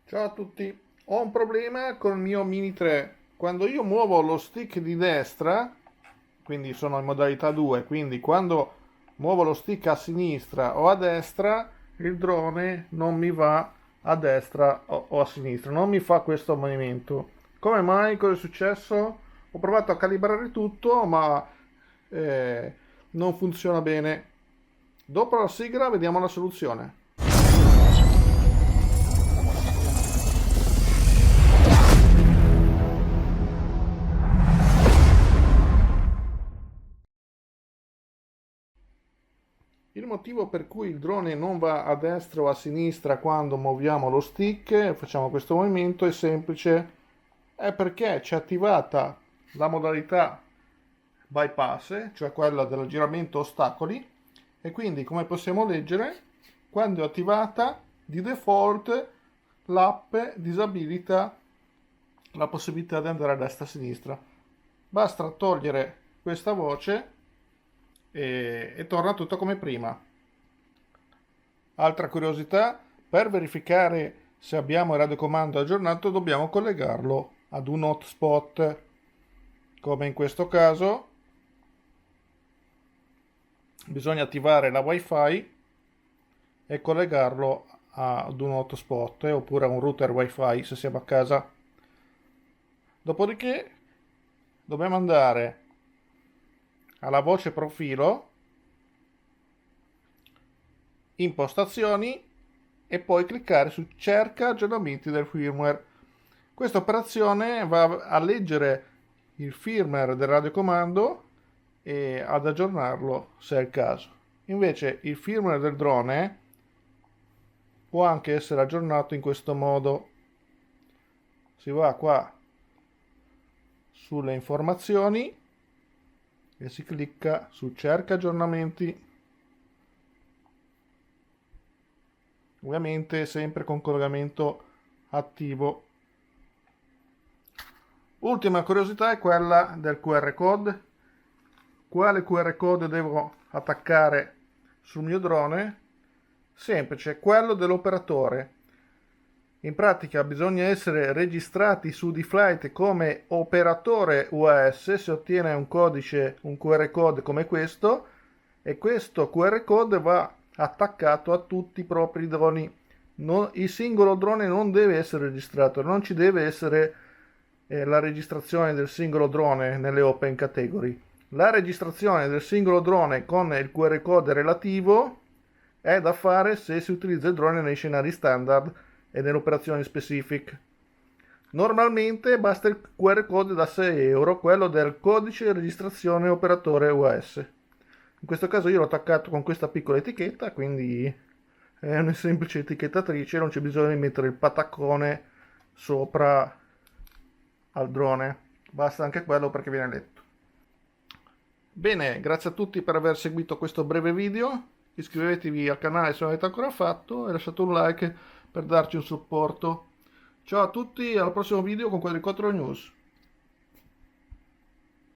Ciao a tutti, ho un problema con il mio Mini 3. Quando io muovo lo stick di destra, quindi sono in modalità 2, quindi quando muovo lo stick a sinistra o a destra, il drone non mi va a destra o a sinistra, non mi fa questo movimento. Come mai? Cosa è successo? Ho provato a calibrare tutto, ma eh, non funziona bene. Dopo la sigla vediamo la soluzione. Il motivo per cui il drone non va a destra o a sinistra quando muoviamo lo stick e facciamo questo movimento è semplice, è perché c'è attivata la modalità bypass, cioè quella dell'aggiramento ostacoli, e quindi come possiamo leggere, quando è attivata di default l'app disabilita la possibilità di andare a destra e a sinistra. Basta togliere questa voce e torna tutto come prima. Altra curiosità, per verificare se abbiamo il radiocomando aggiornato dobbiamo collegarlo ad un hotspot, come in questo caso bisogna attivare la wifi e collegarlo ad un hotspot oppure a un router wifi se siamo a casa. Dopodiché dobbiamo andare alla voce profilo, impostazioni e poi cliccare su cerca aggiornamenti del firmware. Questa operazione va a leggere il firmware del radiocomando e ad aggiornarlo se è il caso. Invece il firmware del drone può anche essere aggiornato in questo modo. Si va qua sulle informazioni e si clicca su cerca aggiornamenti, ovviamente sempre con collegamento attivo. Ultima curiosità è quella del QR code. Quale QR code devo attaccare sul mio drone? Semplice, quello dell'operatore. In pratica bisogna essere registrati su D-Flight come operatore UAS, si ottiene un codice, un QR code come questo, e questo QR code va attaccato a tutti i propri droni. Il singolo drone non deve essere registrato, non ci deve essere la registrazione del singolo drone nelle open category. La registrazione del singolo drone con il QR code relativo è da fare se si utilizza il drone nei scenari standard e nelle operazioni specific. Normalmente basta il QR code da 6 euro, quello del codice di registrazione operatore UAS. In questo caso io l'ho attaccato con questa piccola etichetta, quindi è una semplice etichettatrice, non c'è bisogno di mettere il pataccone sopra al drone, basta anche quello perché viene letto. Bene, grazie a tutti per aver seguito questo breve video, iscrivetevi al canale se non l'avete ancora fatto e lasciate un like per darci un supporto. Ciao a tutti, al prossimo video con Quadriquattro News.